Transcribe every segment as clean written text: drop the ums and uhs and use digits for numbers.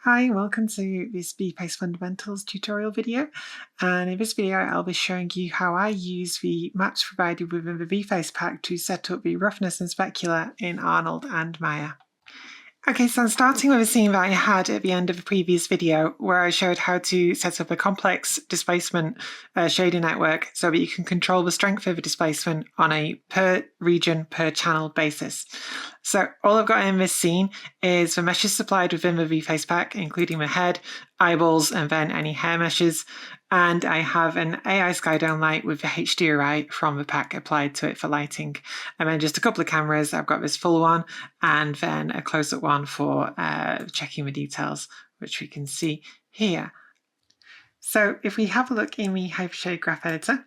Hi, welcome to this VFace Fundamentals tutorial video, and in this video I'll be showing you how I use the maps provided within the VFace pack to set up the roughness and specular in Arnold and Maya. Okay, so I'm starting with a scene that I had at the end of the previous video where I showed how to set up a complex displacement shader network so that you can control the strength of the displacement on a per region, per channel basis. So all I've got in this scene is the meshes supplied within the VFace pack, including the head, eyeballs, and then any hair meshes. And I have an AI Skydome light with the HDRI from the pack applied to it for lighting. And then just a couple of cameras. I've got this full one and then a close-up one for checking the details, which we can see here. So if we have a look in the hypershade graph editor,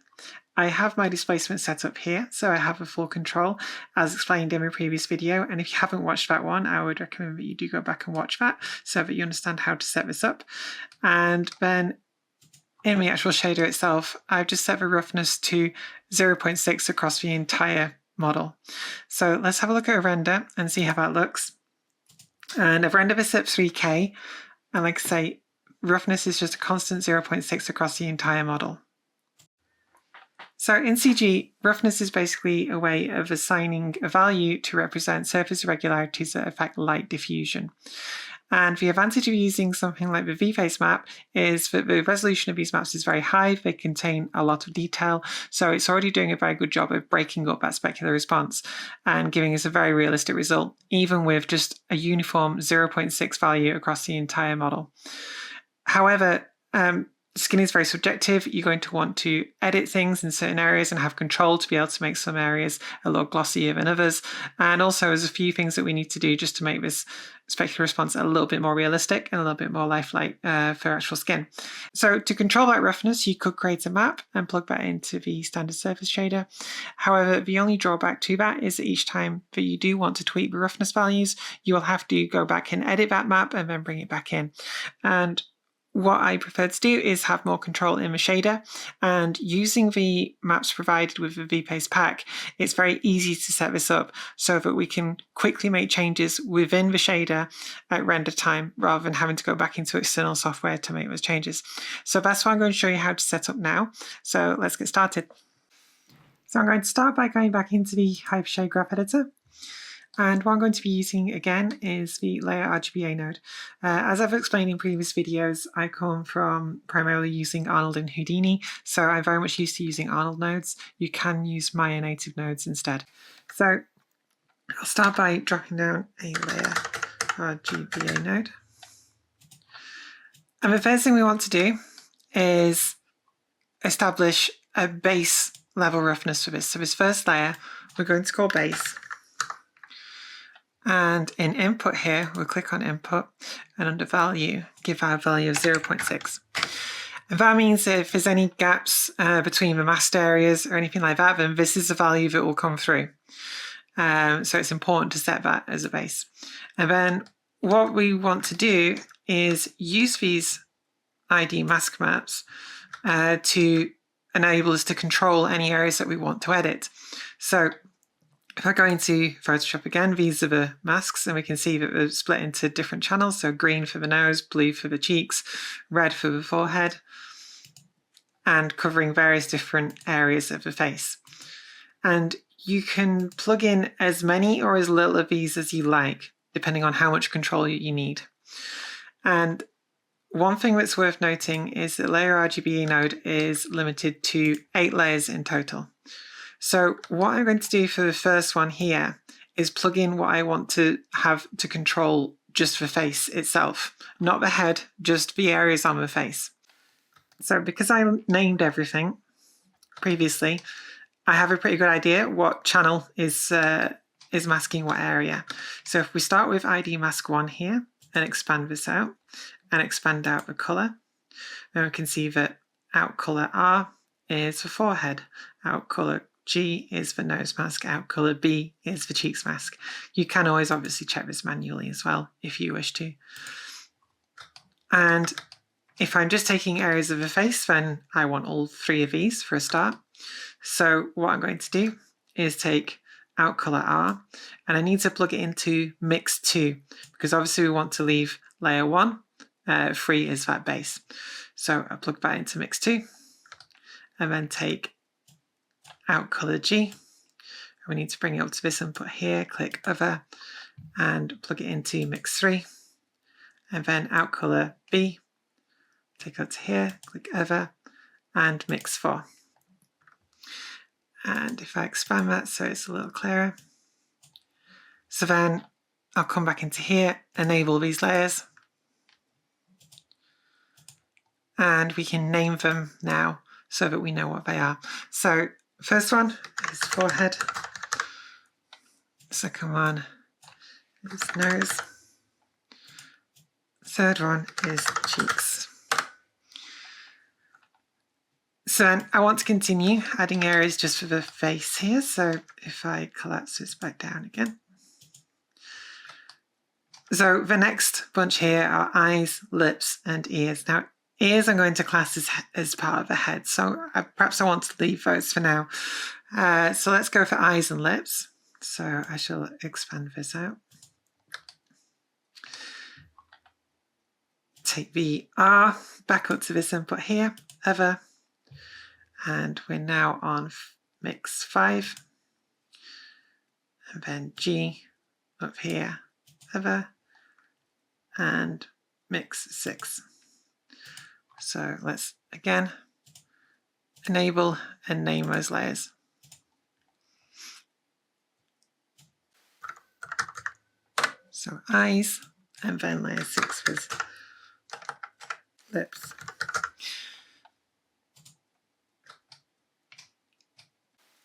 I have my displacement set up here, so I have a full control as explained in my previous video, and if you haven't watched that one, I would recommend that you do go back and watch that so that you understand how to set this up. And then in the actual shader itself, I've just set the roughness to 0.6 across the entire model. So let's have a look at a render and see how that looks. And I've rendered this at 3K, and like I say, roughness is just a constant 0.6 across the entire model. So in CG, roughness is basically a way of assigning a value to represent surface irregularities that affect light diffusion. And the advantage of using something like the VFace map is that the resolution of these maps is very high, they contain a lot of detail, so it's already doing a very good job of breaking up that specular response and giving us a very realistic result, even with just a uniform 0.6 value across the entire model. However, skin is very subjective. You're going to want to edit things in certain areas and have control to be able to make some areas a lot glossier than others. And also there's a few things that we need to do just to make this specular response a little bit more realistic and a little bit more lifelike for actual skin. So to control that roughness, you could create a map and plug that into the standard surface shader. However, the only drawback to that is that each time that you do want to tweak the roughness values, you will have to go back and edit that map and then bring it back in. And what I prefer to do is have more control in the shader, and using the maps provided with the VFace pack, it's very easy to set this up so that we can quickly make changes within the shader at render time rather than having to go back into external software to make those changes. So that's what I'm going to show you how to set up now. So let's get started. So I'm going to start by going back into the hypershade graph editor. And what I'm going to be using again is the layer RGBA node. As I've explained in previous videos, I come from primarily using Arnold and Houdini, so I'm very much used to using Arnold nodes. You can use Maya native nodes instead. So I'll start by dropping down a layer RGBA node. And the first thing we want to do is establish a base level roughness for this. So this first layer, we're going to call base. And in input here, we'll click on input, and under value, give our value of 0.6. And that means that if there's any gaps between the masked areas or anything like that, then this is the value that will come through. So it's important to set that as a base. And then what we want to do is use these ID mask maps to enable us to control any areas that we want to edit. So if I go into Photoshop again, these are the masks, and we can see that they're split into different channels. So green for the nose, blue for the cheeks, red for the forehead, and covering various different areas of the face. And you can plug in as many or as little of these as you like, depending on how much control you need. And one thing that's worth noting is that layer RGBA node is limited to 8 layers in total. So what I'm going to do for the first one here is plug in what I want to have to control just the face itself, not the head, just the areas on the face. So because I named everything previously, I have a pretty good idea what channel is masking what area. So if we start with ID mask 1 here and expand this out and expand out the color, then we can see that out color R is the forehead, out color G is the nose mask, out color B is the cheeks mask. You can always obviously check this manually as well if you wish to. And if I'm just taking areas of the face, then I want all 3 of these for a start. So what I'm going to do is take out color R, and I need to plug it into mix 2 because obviously we want to leave layer 1 free is that base. So I plug that into mix 2 and then take out color G. We need to bring it up to this input here, click other and plug it into mix 3 and then out color B, take it to here, click other and mix 4. And if I expand that so it's a little clearer, so then I'll come back into here, enable these layers, and we can name them now so that we know what they are. So first one is forehead, second one is nose, third one is cheeks. So then I want to continue adding areas just for the face here. So if I collapse this back down again. So the next bunch here are eyes, lips, and ears. Now, ears I'm going to class as part of the head. So perhaps I want to leave those for now. So let's go for eyes and lips. So I shall expand this out. Take the R back up to this input here, other. And we're now on mix 5. And then G up here, other. And mix 6. So let's again enable and name those layers. So eyes, and then layer 6 was lips.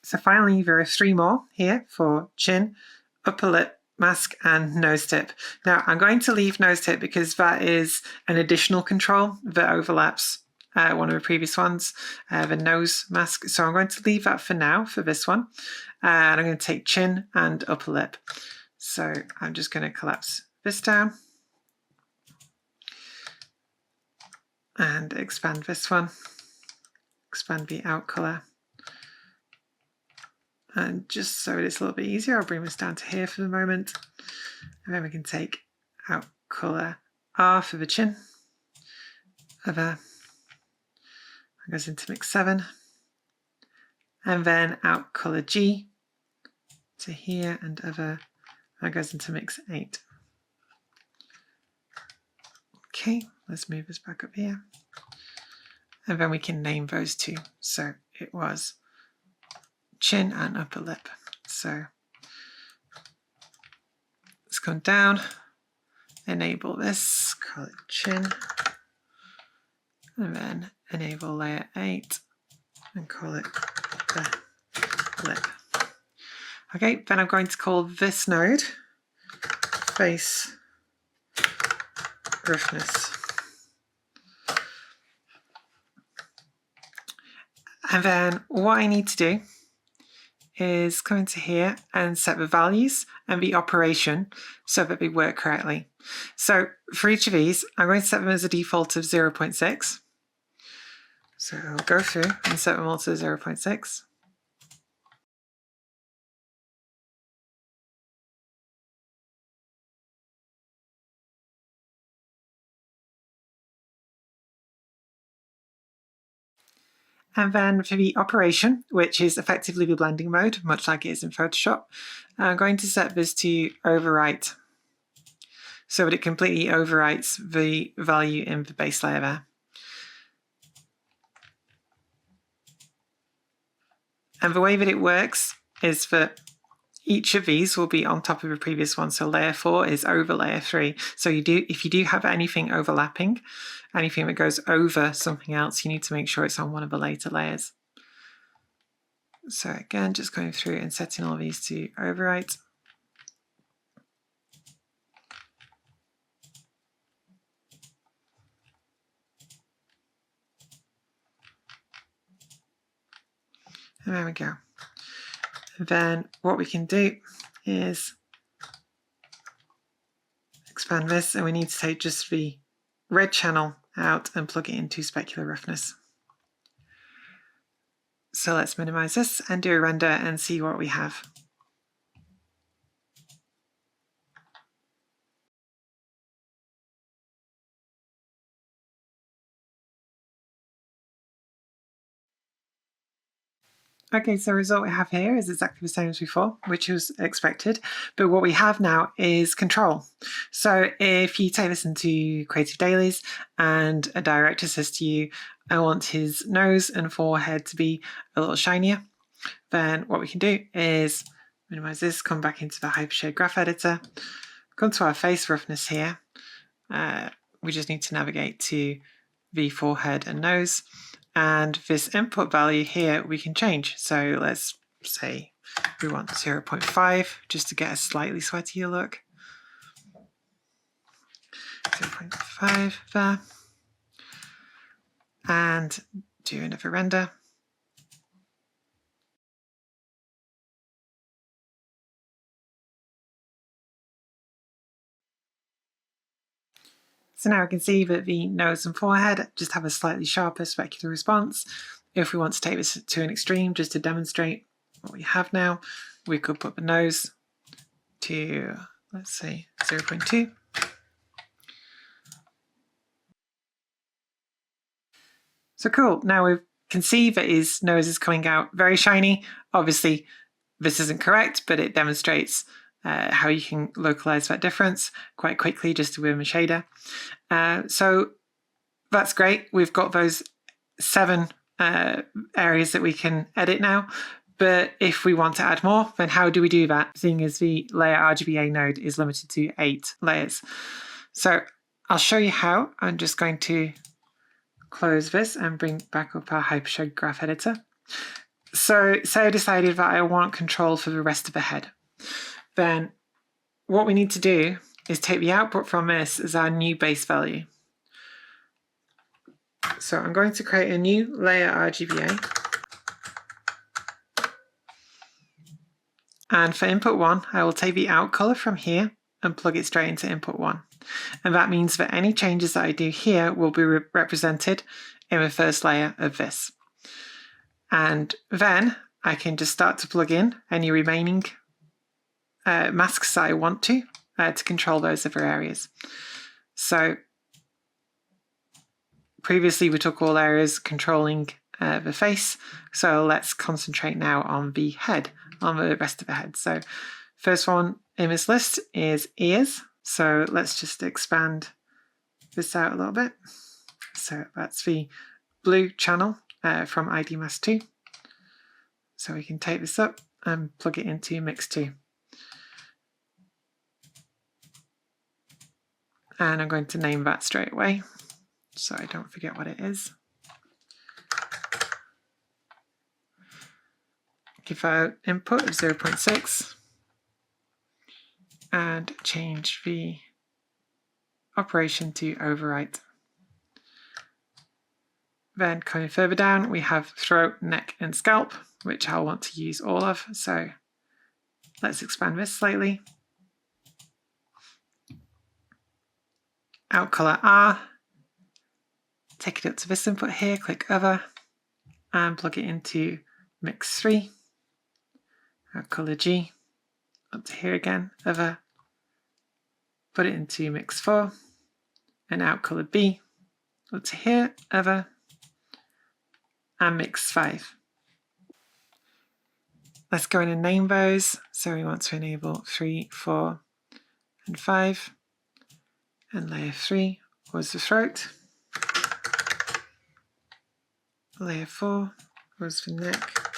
So finally there are 3 more here for chin, upper lip, mask and nose tip. Now I'm going to leave nose tip because that is an additional control that overlaps one of the previous ones, the nose mask. So I'm going to leave that for now for this one. And I'm going to take chin and upper lip. So I'm just going to collapse this down and expand this one, expand the out color. And just so it's a little bit easier, I'll bring this down to here for the moment. And then we can take out color R for the chin. Other. That goes into mix 7. And then out color G to here and other. That goes into mix 8. Okay, let's move this back up here. And then we can name those 2. So it was chin and upper lip. So let's come down, enable this, call it chin, and then enable layer 8 and call it the lip. Okay, then I'm going to call this node face roughness. And then what I need to do is come into here and set the values and the operation so that they work correctly. So for each of these, I'm going to set them as a default of 0.6. So I'll go through and set them all to 0.6. And then for the operation, which is effectively the blending mode, much like it is in Photoshop, I'm going to set this to overwrite so that it completely overwrites the value in the base layer there. And the way that it works is that each of these will be on top of the previous one. So layer 4 is over layer 3. So if you do have anything overlapping, anything that goes over something else, you need to make sure it's on one of the later layers. So again, just going through and setting all these to overwrite. And there we go. Then what we can do is expand this, and we need to take just the red channel out and plug it into specular roughness. So let's minimize this and do a render and see what we have. Okay, so the result we have here is exactly the same as before, which was expected. But what we have now is control. So if you take this into Creative Dailies and a director says to you, I want his nose and forehead to be a little shinier, then what we can do is minimize this, come back into the hypershade graph editor, come to our face roughness here. We just need to navigate to the forehead and nose. And this input value here we can change. So let's say we want 0.5 just to get a slightly sweatier look. 0.5 there. And do another render. So now we can see that the nose and forehead just have a slightly sharper specular response. If we want to take this to an extreme just to demonstrate what we have now, we could put the nose to, let's say, 0.2. So cool, now we can see that his nose is coming out very shiny. Obviously, this isn't correct, but it demonstrates how you can localize that difference quite quickly just with a shader. So that's great. We've got those 7 areas that we can edit now. But if we want to add more, then how do we do that? Seeing as the layer RGBA node is limited to 8 layers. So I'll show you how. I'm just going to close this and bring back up our hypershade graph editor. So say I decided that I want control for the rest of the head. Then what we need to do is take the output from this as our new base value. So I'm going to create a new layer RGBA. And for input 1, I will take the out color from here and plug it straight into input 1. And that means that any changes that I do here will be represented in the first layer of this. And then I can just start to plug in any remaining masks that I want to control those other areas. So previously we took all areas controlling the face, so let's concentrate now on the head, on the rest of the head. So first one in this list is ears. So let's just expand this out a little bit. So that's the blue channel from ID Mask 2. So we can take this up and plug it into Mix 2. And I'm going to name that straight away so I don't forget what it is. Give our input of 0.6 and change the operation to overwrite. Then coming further down, we have throat, neck, and scalp, which I'll want to use all of. So let's expand this slightly. Out color R. Take it up to this input here, click Other, and plug it into Mix 3. Out color G. Up to here again, Other. Put it into Mix 4. And out color B. Up to here, Other. And Mix 5. Let's go in and name those. So we want to enable 3, 4, and 5. And layer 3 was the throat. Layer 4 was the neck.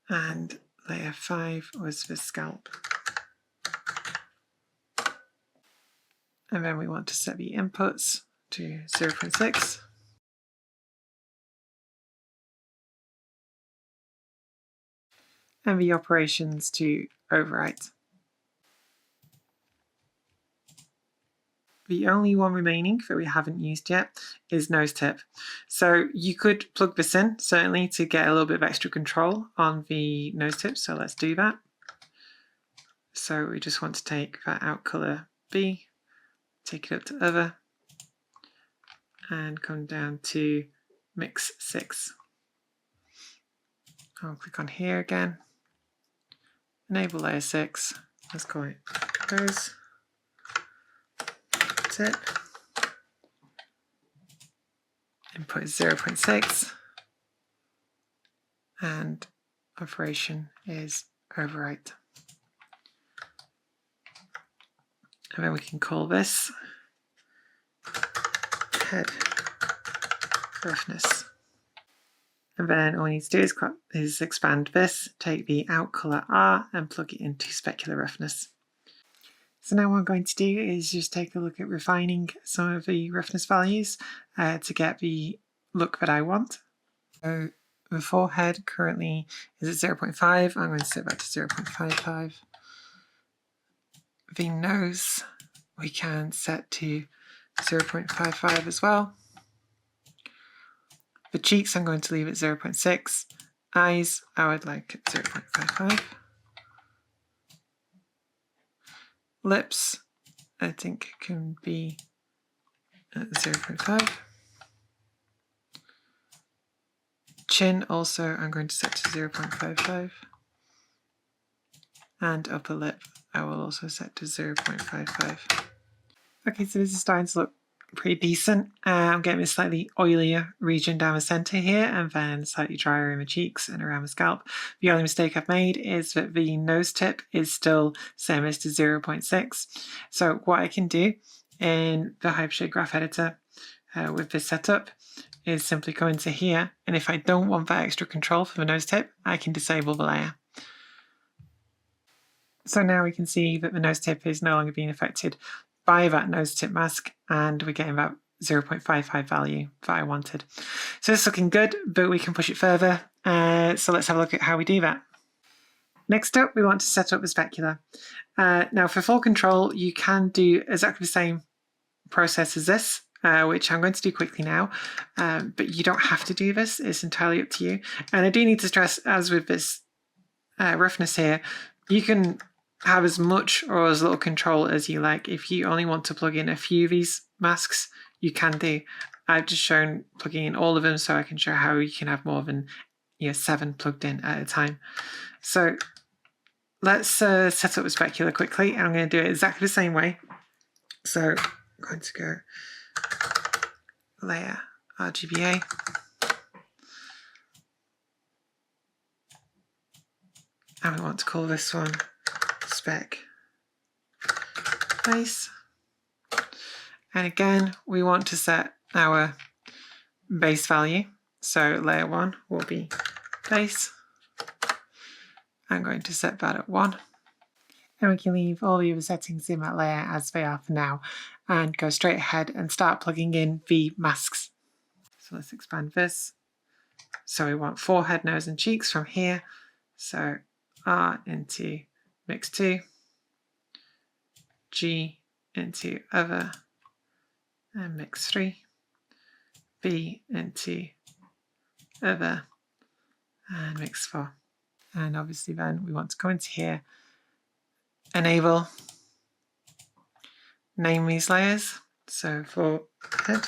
And layer 5 was the scalp. And then we want to set the inputs to 0.6. And the operations to overwrite. The only one remaining that we haven't used yet is nose tip. So you could plug this in, certainly, to get a little bit of extra control on the nose tip. So let's do that. So we just want to take that out color B, take it up to Other, and come down to Mix 6. I'll click on here again. Enable layer 6. Let's call it nose tip. Input is 0.6. and operation is overwrite. And then we can call this head roughness. And then all we need to do is expand this, take the out color R and plug it into specular roughness. So now what I'm going to do is just take a look at refining some of the roughness values to get the look that I want. So the forehead currently is at 0.5. I'm going to set that to 0.55. The nose we can set to 0.55 as well. The cheeks I'm going to leave at 0.6. Eyes I would like at 0.55. Lips I think can be at 0.5. Chin also I'm going to set to 0.55. And upper lip I will also set to 0.55. Okay, so this is starting to look pretty decent. I'm getting a slightly oilier region down the centre here and then slightly drier in the cheeks and around the scalp. The only mistake I've made is that the nose tip is still same as to 0.6. So what I can do in the hypershade graph editor with this setup is simply go into here, and if I don't want that extra control for the nose tip, I can disable the layer. So now we can see that the nose tip is no longer being affected by that nose tip mask, and we're getting that 0.55 value that I wanted. So it's looking good, but we can push it further. So let's have a look at how we do that. Next up, we want to set up the specular. Now for full control, you can do exactly the same process as this, which I'm going to do quickly now, but you don't have to do this. It's entirely up to you. And I do need to stress, as with this roughness here, you can have as much or as little control as you like. If you only want to plug in a few of these masks, you can do. I've just shown plugging in all of them so I can show how you can have more than 7 plugged in at a time. So let's set up a specular quickly. I'm going to do it exactly the same way. So I'm going to go layer RGBA. And we want to call this one spec face. And again, we want to set our base value. So layer 1 will be base. I'm going to set that at 1. And we can leave all the other settings in that layer as they are for now and go straight ahead and start plugging in the masks. So let's expand this. So we want forehead, nose and cheeks from here. So R into mix 2, G into other and mix 3, B into other and mix 4. And obviously then we want to go into here, enable, name these layers. So for head,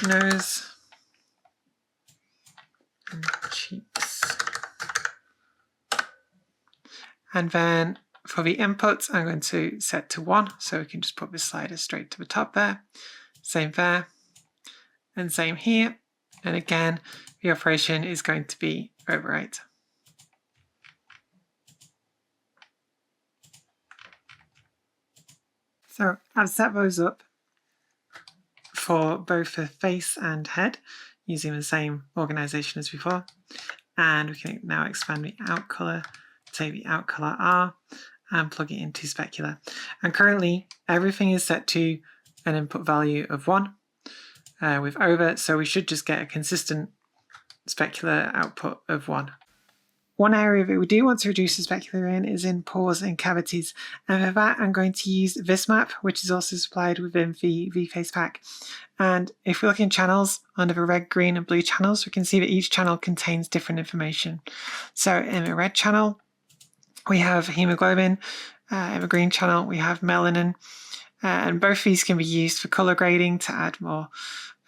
nose and cheeks. And then for the inputs, I'm going to set to 1, so we can just put this slider straight to the top there. Same there, and same here. And again, the operation is going to be overwrite. So I've set those up for both the face and head using the same organization as before. And we can now expand the out color, take the out color R and plug it into specular. And currently everything is set to an input value of 1 with over, so we should just get a consistent specular output of 1. One area that we do want to reduce the specular in is in pores and cavities, and for that I'm going to use this map, which is also supplied within the VFace pack. And if we look in channels under the red, green and blue channels, we can see that each channel contains different information. So in the red channel we have hemoglobin, in the green channel we have melanin, and both these can be used for color grading to add more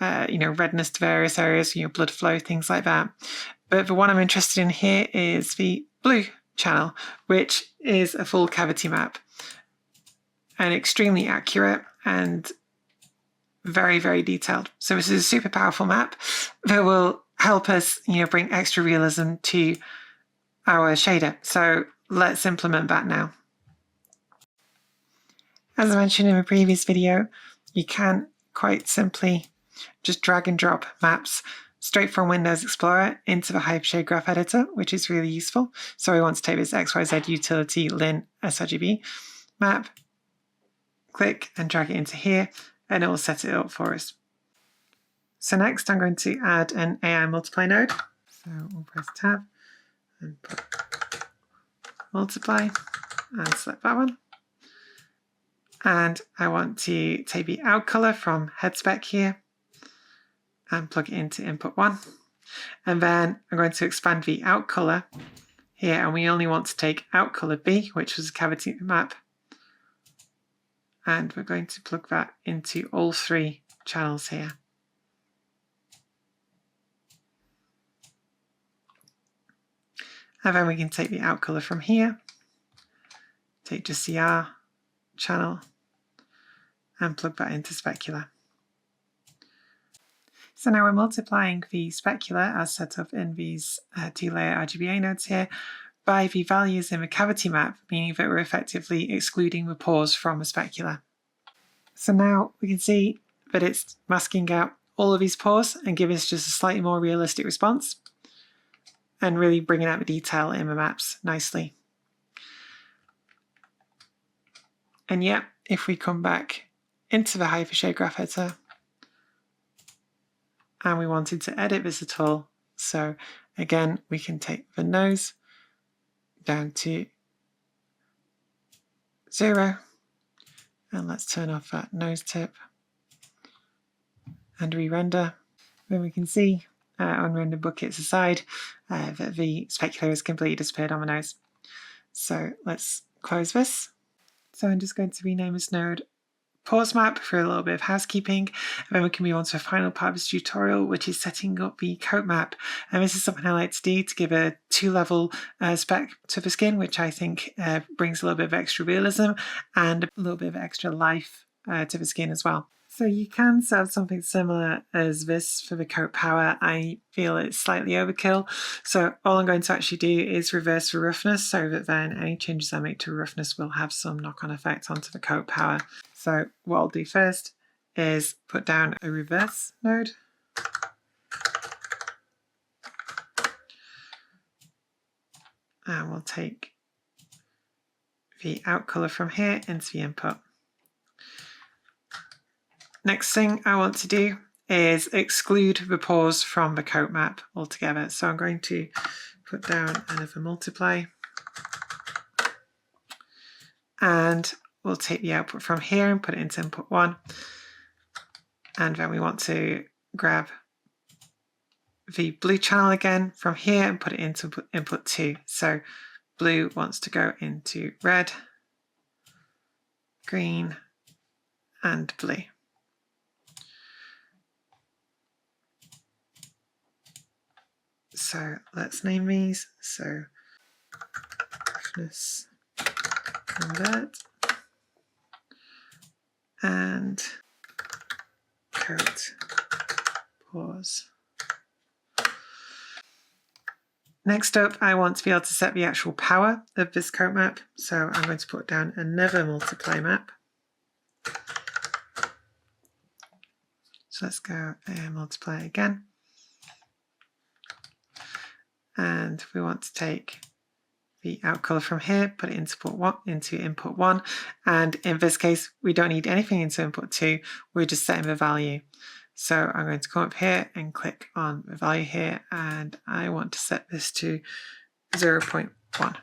redness to various areas, blood flow, things like that. But the one I'm interested in here is the blue channel, which is a full cavity map and extremely accurate. And very, very detailed. So this is a super powerful map that will help us, bring extra realism to our shader. So let's implement that now. As I mentioned in a previous video, you can quite simply just drag and drop maps straight from Windows Explorer into the Hypershade graph editor, which is really useful. So we want to take this XYZ utility lin sRGB map, click and drag it into here, and it will set it up for us. So next I'm going to add an AI multiply node. So we'll press tab and put multiply and select that one. And I want to take the out color from head spec here and plug it into input 1. And then I'm going to expand the out color here, and we only want to take out color B, which was a cavity map. And we're going to plug that into all 3 channels here. And then we can take the out color from here, take just the R channel, and plug that into specular. So now we're multiplying the specular as set up in these 2-layer RGBA nodes here by the values in the cavity map, meaning that we're effectively excluding the pores from the specular. So now we can see that it's masking out all of these pores and giving us just a slightly more realistic response and really bringing out the detail in the maps nicely. And yet, if we come back into the Hypershade graph editor and we wanted to edit this at all, so again, we can take the nose down to 0, and let's turn off that nose tip and re-render. Then we can see on render buckets aside that the specular has completely disappeared on the nose. So let's close this. So I'm just going to rename this node pause map for a little bit of housekeeping, and then we can move on to the final part of this tutorial, which is setting up the coat map. And this is something I like to do to give a 2-level spec to the skin, which I think brings a little bit of extra realism and a little bit of extra life to the skin as well. So you can set up something similar as this for the coat power. I feel it's slightly overkill. So all I'm going to actually do is reverse the roughness so that then any changes I make to roughness will have some knock-on effect onto the coat power. So what I'll do first is put down a reverse node. And we'll take the out color from here into the input. Next thing I want to do is exclude the pores from the coat map altogether. So I'm going to put down another multiply, and we'll take the output from here and put it into input 1. And then we want to grab the blue channel again from here and put it into input 2. So blue wants to go into red, green, and blue. So let's name these. So roughness, convert, and coat pause. Next up, I want to be able to set the actual power of this coat map. So I'm going to put down another multiply map. So let's go and multiply again. And we want to take the out color from here, put it into input 1. And in this case, we don't need anything into input 2. We're just setting the value. So I'm going to come up here and click on the value here, and I want to set this to 0.1.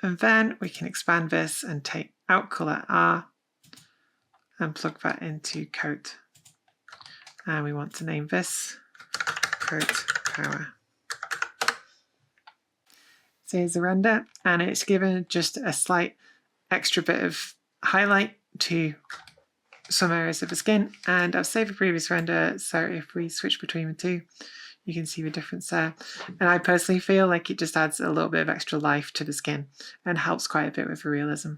And then we can expand this and take out color R and plug that into coat. And we want to name this coat power. So here's the render, and it's given just a slight extra bit of highlight to some areas of the skin. And I've saved the previous render, so if we switch between the two, you can see the difference there. And I personally feel like it just adds a little bit of extra life to the skin and helps quite a bit with the realism.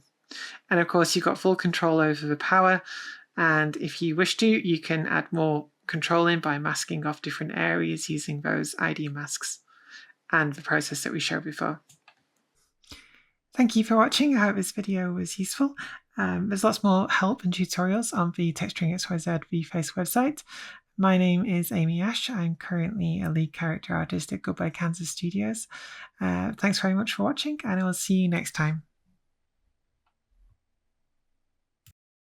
And of course, you've got full control over the power. And if you wish to, you can add more control in by masking off different areas using those ID masks and the process that we showed before. Thank you for watching. I hope this video was useful. There's lots more help and tutorials on the TexturingXYZ VFace website. My name is Amy Ash. I'm currently a lead character artist at Goodbye Kansas Studios. Thanks very much for watching, and I will see you next time.